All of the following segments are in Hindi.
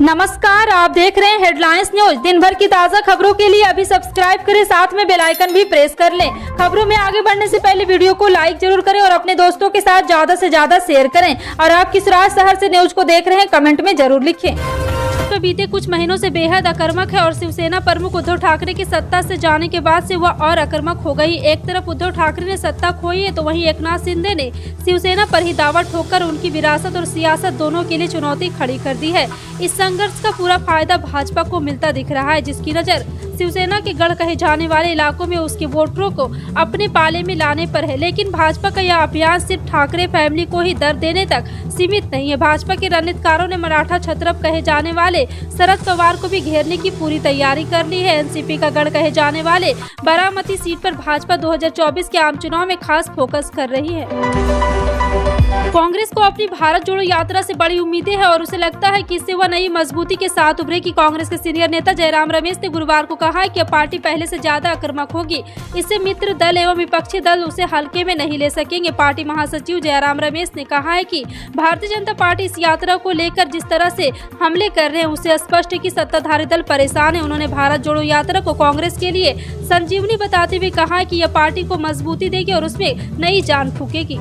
नमस्कार, आप देख रहे हैं हेडलाइंस न्यूज। दिन भर की ताज़ा खबरों के लिए अभी सब्सक्राइब करें, साथ में बेल आइकन भी प्रेस कर लें। खबरों में आगे बढ़ने से पहले वीडियो को लाइक जरूर करें और अपने दोस्तों के साथ ज्यादा से ज्यादा शेयर करें। और आप किस शहर से न्यूज को देख रहे हैं, कमेंट में जरूर लिखें। तो बीते कुछ महीनों से बेहद आक्रामक है और शिवसेना प्रमुख उद्धव ठाकरे की सत्ता से जाने के बाद से वह और आक्रामक हो गई। एक तरफ उद्धव ठाकरे ने सत्ता खोई है, तो वहीं एकनाथ शिंदे ने शिवसेना पर ही दावा ठोककर उनकी विरासत और सियासत दोनों के लिए चुनौती खड़ी कर दी है। इस संघर्ष का पूरा फायदा भाजपा को मिलता दिख रहा है, जिसकी नजर शिवसेना के गढ़ कहे जाने वाले इलाकों में उसके वोटरों को अपने पाले में लाने पर है। लेकिन भाजपा का यह अभियान सिर्फ ठाकरे फैमिली को ही दर देने तक सीमित नहीं है। भाजपा के रणनीतिकारों ने मराठा छत्रप कहे जाने वाले शरद पवार को भी घेरने की पूरी तैयारी कर ली है। एनसीपी का गढ़ कहे जाने वाले बारामती सीट पर भाजपा 2024 के आम चुनाव में खास फोकस कर रही है। कांग्रेस को अपनी भारत जोड़ो यात्रा से बड़ी उम्मीदें हैं और उसे लगता है कि इससे वह नई मजबूती के साथ उभरेगी। कांग्रेस के सीनियर नेता जयराम रमेश ने गुरुवार को कहा है कि अब पार्टी पहले से ज्यादा आक्रामक होगी। इससे मित्र दल एवं विपक्षी दल उसे हल्के में नहीं ले सकेंगे। पार्टी महासचिव जयराम रमेश ने कहा है कि भारतीय जनता पार्टी इस यात्रा को लेकर जिस तरह से हमले कर रहे हैं, उससे स्पष्ट है कि सत्ताधारी दल परेशान है। उन्होंने भारत जोड़ो यात्रा को कांग्रेस के लिए संजीवनी बताते हुए कहा है कि यह पार्टी को मजबूती देगी और उसमें नई जान फूकेगी।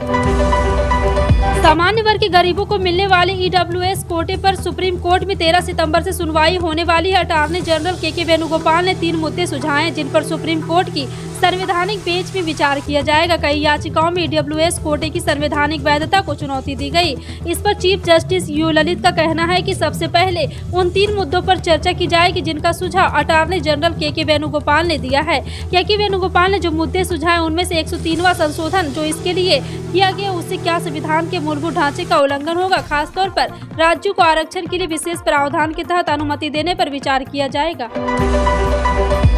सामान्य वर्ग के गरीबों को मिलने वाले ईडब्ल्यूएस कोटे पर सुप्रीम कोर्ट में 13 सितंबर से सुनवाई होने वाली है। अटॉर्नी जनरल के वेणुगोपाल ने 3 मुद्दे सुझाए हैं, जिन पर सुप्रीम कोर्ट की संवैधानिक बेंच में विचार किया जाएगा। कई याचिकाओं में ईडब्ल्यूएस कोटे की संवैधानिक वैधता को चुनौती दी गई। इस पर चीफ जस्टिस यू ललित का कहना है कि सबसे पहले उन 3 मुद्दों पर चर्चा की जाएगी जिनका सुझाव अटॉर्नी जनरल के वेणुगोपाल ने दिया है। के वेणुगोपाल ने जो मुद्दे सुझाए उनमें से 103वां संशोधन जो इसके लिए किया गया, उससे क्या संविधान के मूलभूत ढांचे का उल्लंघन होगा। खासतौर पर राज्यों को आरक्षण के लिए विशेष प्रावधान के तहत अनुमति देने पर विचार किया जाएगा।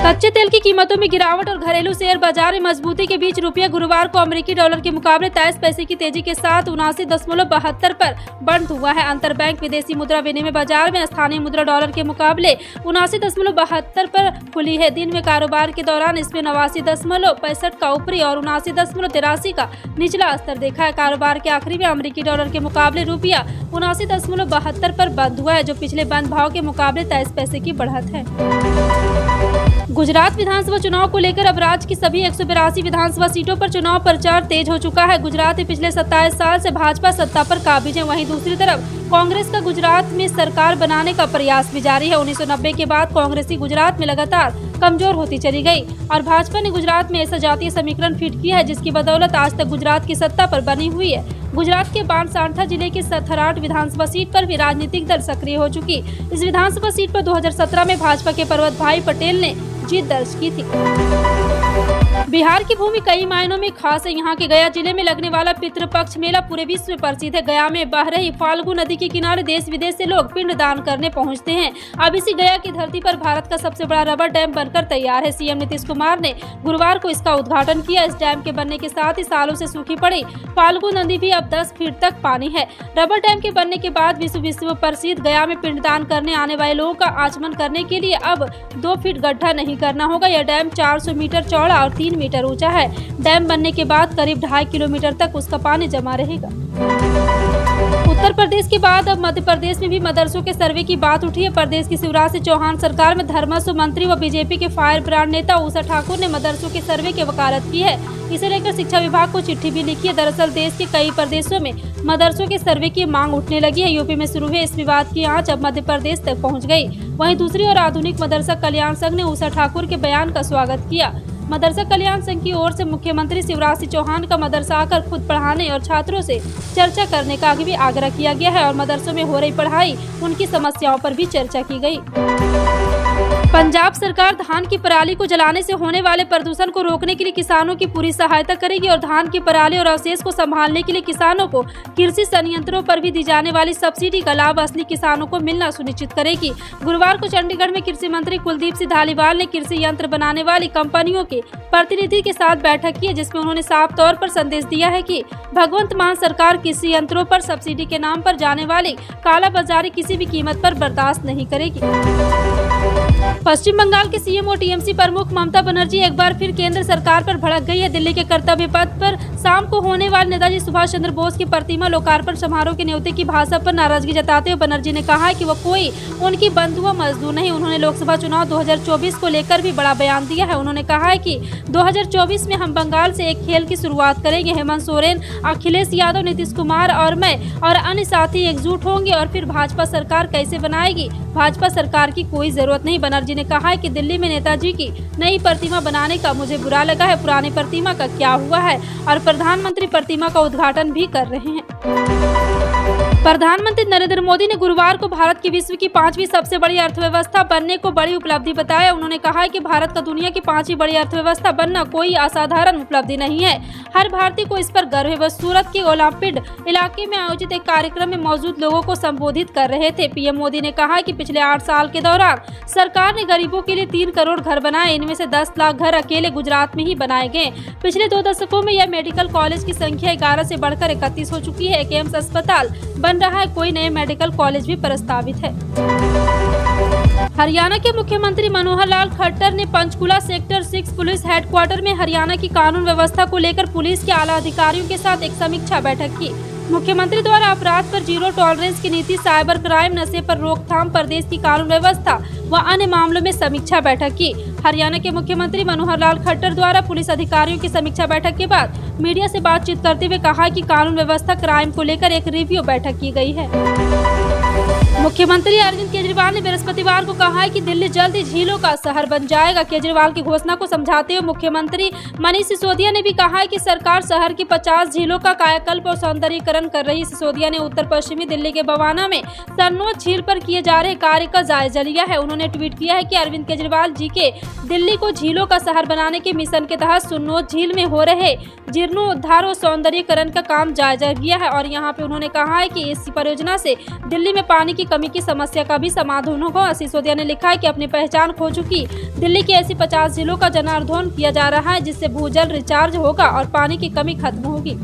कच्चे तेल की कीमतों में गिरावट और घरेलू शेयर बाजार में मजबूती के बीच रुपया गुरुवार को अमेरिकी डॉलर के मुकाबले 23 पैसे की तेजी के साथ 79.72 पर बंद हुआ है। अंतरबैंक विदेशी मुद्रा विनिमय बाजार में स्थानीय मुद्रा डॉलर के मुकाबले 79.72 पर खुली है। दिन में कारोबार के दौरान इसमें 89.65 का ऊपरी और 79.83 का निचला स्तर देखा है। कारोबार के आखिरी में अमेरिकी डॉलर के मुकाबले रुपया 79.72 पर बंद हुआ है, जो पिछले बंद भाव के मुकाबले 23 पैसे की बढ़त है। गुजरात विधानसभा चुनाव को लेकर अब राज्य की सभी 182 विधानसभा सीटों पर चुनाव प्रचार तेज हो चुका है। गुजरात में पिछले 27 साल से भाजपा सत्ता पर काबिज है। वहीं दूसरी तरफ कांग्रेस का गुजरात में सरकार बनाने का प्रयास भी जारी है। 1990 के बाद कांग्रेस गुजरात में लगातार कमजोर होती चली गई और भाजपा ने गुजरात में ऐसा जातीय समीकरण फिट किया है, जिसकी बदौलत आज तक गुजरात की सत्ता पर बनी हुई है। गुजरात के बाणसांठा जिले के थराट विधानसभा सीट पर भी राजनीतिक दल सक्रिय हो चुकी। इस विधानसभा सीट पर 2017 में भाजपा के पर्वत भाई पटेल ने जीत दर्ज की थी। बिहार की भूमि कई मायनों में खास है। यहाँ के गया जिले में लगने वाला पितृपक्ष मेला पूरे विश्व में प्रसिद्ध है। गया में बह रही फाल्गु नदी के किनारे देश विदेश से लोग पिंड दान करने पहुँचते हैं। अब इसी गया की धरती पर भारत का सबसे बड़ा रबर डैम बनकर तैयार है। सीएम नीतीश कुमार ने गुरुवार को इसका उद्घाटन किया। इस डैम के बनने के साथ ही सालों से सूखी पड़ी फाल्गु नदी भी अब 10 फीट तक पानी है। रबर डैम के बनने के बाद विश्व प्रसिद्ध गया में पिंडदान करने आने वाले लोगों का आचमन करने के लिए अब 2 फीट गड्ढा नहीं करना होगा। यह डैम 400 मीटर चौड़ा और 3 मीटर ऊंचा है। डैम बनने के बाद करीब 2.5 किलोमीटर तक उसका पानी जमा रहेगा। उत्तर प्रदेश के बाद अब मध्य प्रदेश में भी मदरसों के सर्वे की बात उठी है। प्रदेश की शिवराज सिंह चौहान सरकार में धर्मस्व मंत्री व बीजेपी के फायर ब्रांड नेता उषा ठाकुर ने मदरसों के सर्वे की वकालत की है। इसे लेकर शिक्षा विभाग को चिट्ठी भी लिखी है। दरअसल देश के कई प्रदेशों में मदरसों के सर्वे की मांग उठने लगी है। यूपी में शुरू हुए इस विवाद की आंच अब मध्य प्रदेश तक पहुंच गई। वहीं दूसरी ओर आधुनिक मदरसा कल्याण संघ ने उषा ठाकुर के बयान का स्वागत किया। मदरसा कल्याण संघ की ओर से मुख्यमंत्री शिवराज सिंह चौहान का मदरसा आकर खुद पढ़ाने और छात्रों से चर्चा करने का भी आग्रह किया गया है और मदरसों में हो रही पढ़ाई, उनकी समस्याओं पर भी चर्चा की गई। पंजाब सरकार धान की पराली को जलाने से होने वाले प्रदूषण को रोकने के लिए किसानों की पूरी सहायता करेगी और धान की पराली और अवशेष को संभालने के लिए किसानों को कृषि संयंत्रों पर भी दी जाने वाली सब्सिडी का लाभ असली किसानों को मिलना सुनिश्चित करेगी। गुरुवार को चंडीगढ़ में कृषि मंत्री कुलदीप सिंह धालीवाल ने कृषि यंत्र बनाने वाली कंपनियों के प्रतिनिधि के साथ बैठक की, जिसमें उन्होंने साफ तौर पर संदेश दिया है कि भगवंत मान सरकार कृषि यंत्रों पर सब्सिडी के नाम पर जाने वाली कालाबाजारी किसी भी कीमत पर बर्दाश्त नहीं करेगी। पश्चिम बंगाल के सीएम और टीएमसी प्रमुख ममता बनर्जी एक बार फिर केंद्र सरकार पर भड़क गई है। दिल्ली के कर्तव्य पथ पर शाम को होने वाले नेताजी सुभाष चंद्र बोस की प्रतिमा लोकार्पण समारोह के न्योते की भाषा पर नाराजगी जताते हुए बनर्जी ने कहा है कि वो कोई उनकी बंधुआ मजदूर नहीं। उन्होंने लोकसभा चुनाव 2024 को लेकर भी बड़ा बयान दिया है। उन्होंने कहा है कि 2024 में हम बंगाल से एक खेल की शुरुआत करेंगे। हेमंत सोरेन, अखिलेश यादव, नीतीश कुमार और मैं और अन्य साथी एकजुट होंगे और फिर भाजपा सरकार कैसे बनाएगी। भाजपा सरकार की कोई जरूरत नहीं। बनर्जी ने कहा है कि दिल्ली में नेताजी की नई प्रतिमा बनाने का मुझे बुरा लगा है। पुरानी प्रतिमा का क्या हुआ है और प्रधानमंत्री प्रतिमा का उद्घाटन भी कर रहे हैं। प्रधानमंत्री नरेंद्र मोदी ने गुरुवार को भारत की विश्व की 5वीं सबसे बड़ी अर्थव्यवस्था बनने को बड़ी उपलब्धि बताया। उन्होंने कहा है कि भारत का दुनिया की 5वीं बड़ी अर्थव्यवस्था बनना कोई असाधारण उपलब्धि नहीं है। हर भारतीय को इस पर गर्व है। वह सूरत के ओलंपिड इलाके में आयोजित एक कार्यक्रम में मौजूद लोगों को संबोधित कर रहे थे। पीएम मोदी ने कहा कि पिछले 8 साल के दौरान सरकार ने गरीबों के लिए 3 करोड़ घर बनाए। इनमें से 10 लाख घर अकेले गुजरात में ही बनाए गए। पिछले 2 दशकों में यह मेडिकल कॉलेज की संख्या 11 से बढ़कर 31 हो चुकी है। एक एम्स अस्पताल बन रहा है। कोई नए मेडिकल कॉलेज भी प्रस्तावित है। हरियाणा के मुख्यमंत्री मनोहर लाल खट्टर ने पंचकुला सेक्टर 6 पुलिस हेडक्वार्टर में हरियाणा की कानून व्यवस्था को लेकर पुलिस के आला अधिकारियों के साथ एक समीक्षा बैठक की। मुख्यमंत्री द्वारा अपराध पर जीरो टॉलरेंस की नीति, साइबर क्राइम, नशे पर रोकथाम, प्रदेश की कानून व्यवस्था व अन्य मामलों में समीक्षा बैठक की। हरियाणा के मुख्यमंत्री मनोहर लाल खट्टर द्वारा पुलिस अधिकारियों की समीक्षा बैठक के बाद मीडिया से बातचीत करते हुए कहा कि कानून व्यवस्था क्राइम को लेकर एक रिव्यू बैठक की गई है। मुख्यमंत्री अरविंद केजरीवाल ने बृहस्पतिवार को कहा है कि दिल्ली जल्द ही झीलों का शहर बन जाएगा। केजरीवाल की घोषणा को समझाते हुए मुख्यमंत्री मनीष सिसोदिया ने भी कहा है कि सरकार शहर की 50 झीलों का कायाकल्प और सौंदर्यीकरण कर रही है। सिसोदिया ने उत्तर पश्चिमी दिल्ली के बवाना में सरनोज झील पर किए जा रहे कार्य का जायजा लिया है। उन्होंने ट्वीट किया है कि अरविंद केजरीवाल जी के दिल्ली को झीलों का शहर बनाने के मिशन के तहत सरनोज झील में हो रहे जीर्णोद्धार और सौंदर्यीकरण का काम जायजा लिया है और यहाँ पे उन्होंने कहा है कि इस परियोजना से दिल्ली में पानी की कमी की समस्या का भी समाधान होगा। सिसोदिया ने लिखा है कि अपनी पहचान खो चुकी दिल्ली की ऐसी 50 जिलों का जनार्दन किया जा रहा है जिससे भूजल रिचार्ज होगा और पानी की कमी खत्म होगी।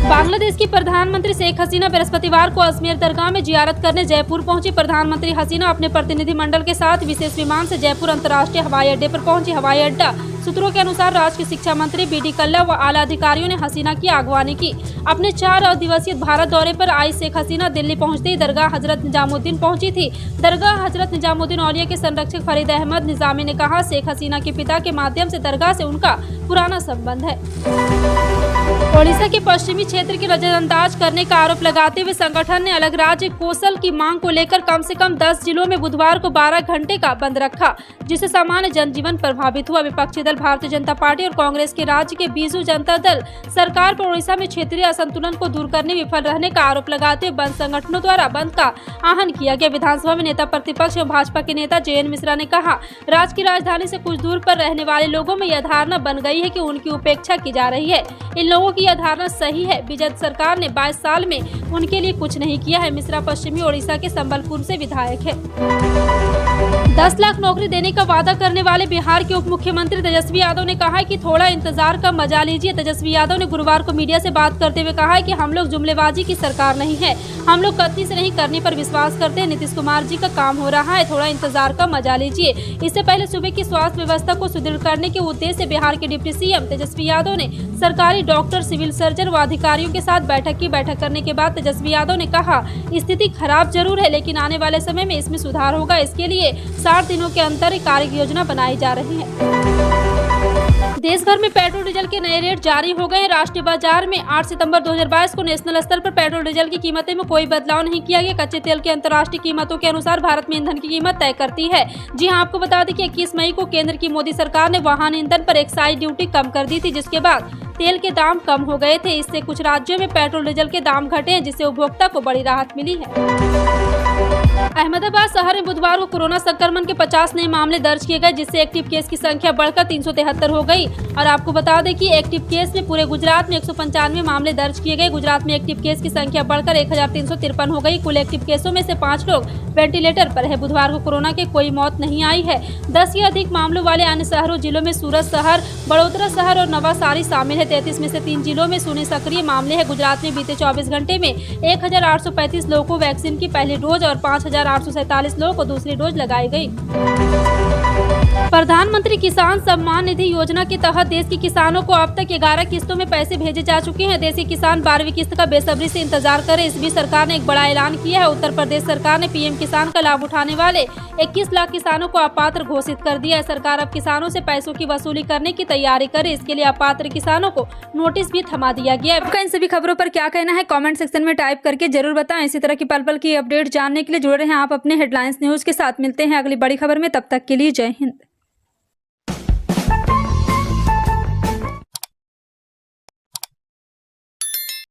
बांग्लादेश की प्रधानमंत्री शेख हसीना बृहस्पतिवार को अजमेर दरगाह में जियारत करने जयपुर पहुंची। प्रधानमंत्री हसीना अपने प्रतिनिधिमंडल के साथ विशेष विमान से जयपुर अंतर्राष्ट्रीय हवाई अड्डे पर पहुंची। हवाई अड्डा सूत्रों के अनुसार राज्य की शिक्षा मंत्री बीडी कल्ला व आला अधिकारियों ने हसीना की अगवानी की। अपने 4 दिवसीय भारत दौरे पर आई शेख हसीना दिल्ली पहुंचते ही दरगाह हजरत निजामुद्दीन पहुंची थी। दरगाह हजरत निजामुद्दीन औलिया के संरक्षक फरीद अहमद निजामी ने कहा, शेख हसीना के पिता के माध्यम से दरगाह से उनका पुराना संबंध है। ओडिशा के पश्चिमी क्षेत्र की नजरअंदाज करने का आरोप लगाते हुए संगठन ने अलग राज्य कौशल की मांग को लेकर कम से कम 10 जिलों में बुधवार को 12 घंटे का बंद रखा, जिससे सामान्य जनजीवन प्रभावित हुआ। विपक्षी दल भारतीय जनता पार्टी और कांग्रेस के राज्य के बीजू जनता दल सरकार पर ओडिशा में क्षेत्रीय असंतुलन को दूर करने में विफल रहने का आरोप लगाते हुए बंद संगठनों द्वारा बंद का आह्वान किया गया। विधानसभा में नेता प्रतिपक्ष एवं भाजपा के नेता JN मिश्रा ने कहा, राज्य की राजधानी से कुछ दूर पर रहने वाले लोगों में यह धारणा बन गई है कि उनकी उपेक्षा की जा रही है। इन लोगों की यह धारणा सही है। बीजेपी सरकार ने 22 साल में उनके लिए कुछ नहीं किया है। मिश्रा पश्चिमी ओडिशा के संबलपुर से विधायक है। 10 लाख नौकरी देने का वादा करने वाले बिहार के उप मुख्यमंत्री तेजस्वी यादव ने कहा है कि थोड़ा इंतजार का मजा लीजिए। तेजस्वी यादव ने गुरुवार को मीडिया से बात करते हुए कहा है कि हम लोग जुमलेबाजी की सरकार नहीं है, हम लोग कतई से नहीं करने पर विश्वास करते हैं। नीतीश कुमार जी का काम हो रहा है, थोड़ा इंतजार का मजा लीजिए। इससे पहले सुबह की स्वास्थ्य व्यवस्था को सुदृढ़ करने के उद्देश्य से बिहार के डिप्टी सीएम तेजस्वी यादव ने सरकारी डॉक्टर, सिविल सर्जन व अधिकारियों के साथ बैठक की। बैठक करने के बाद तेजस्वी यादव ने कहा, स्थिति खराब जरूर है लेकिन आने वाले समय में इसमें सुधार होगा। इसके लिए 60 दिनों के अंदर एक कार्य योजना बनाई जा रही है। देश भर में पेट्रोल डीजल के नए रेट जारी हो गए। राष्ट्रीय बाजार में 8 सितंबर 2022 को नेशनल स्तर पर पेट्रोल डीजल की कीमतें में कोई बदलाव नहीं किया गया। कच्चे तेल के अंतर्राष्ट्रीय कीमतों के अनुसार भारत में ईंधन की कीमत तय करती है। जी हां, आपको बता दें कि 21 मई को केंद्र की मोदी सरकार ने वाहन ईंधन पर एक्साइज ड्यूटी कम कर दी थी, जिसके बाद तेल के दाम कम हो गए थे। इससे कुछ राज्यों में पेट्रोल डीजल के दाम घटे हैं, जिससे उपभोक्ता को बड़ी राहत मिली है। अहमदाबाद शहर में बुधवार को कोरोना संक्रमण के 50 नए मामले दर्ज किए गए, जिससे एक्टिव केस की संख्या बढ़कर 373 हो गई। और आपको बता दें कि एक्टिव केस में पूरे गुजरात में 195 मामले दर्ज किए गए। गुजरात में एक्टिव केस की संख्या बढ़कर 1353 हो गई। कुल एक्टिव केसों में से 5 लोग वेंटिलेटर पर है। बुधवार को कोरोना के कोई मौत नहीं आई है। 10 से अधिक मामलों वाले अन्य शहरों जिलों में सूरत शहर, बड़ोदरा शहर और नवासारी शामिल है। 33 में से 3 जिलों में शून्य सक्रिय मामले हैं। गुजरात में बीते 24 घंटे में 1835 लोगों को वैक्सीन की पहली डोज और 5847 लोगों को दूसरी डोज लगाई गई। प्रधानमंत्री किसान सम्मान निधि योजना के तहत देश के किसानों को अब तक 11 किस्तों में पैसे भेजे जा चुके हैं। देशी किसान 12वीं किस्त का बेसब्री से इंतजार करें। इस बीच सरकार ने एक बड़ा ऐलान किया है। उत्तर प्रदेश सरकार ने पीएम किसान का लाभ उठाने वाले 21 लाख किसानों को अपात्र घोषित कर दिया है। सरकार अब किसानों से पैसों की वसूली करने की तैयारी करे। इसके लिए अपात्र किसानों को नोटिस भी थमा दिया गया है। आपका इन सभी खबरों पर क्या कहना है, कमेंट सेक्शन में टाइप करके जरूर बताएं। इसी तरह की पल पल की अपडेट जानने के लिए जुड़े रहें आप अपने हेडलाइंस न्यूज के साथ। मिलते हैं अगली बड़ी खबर में, तब तक के लिए जय हिंद।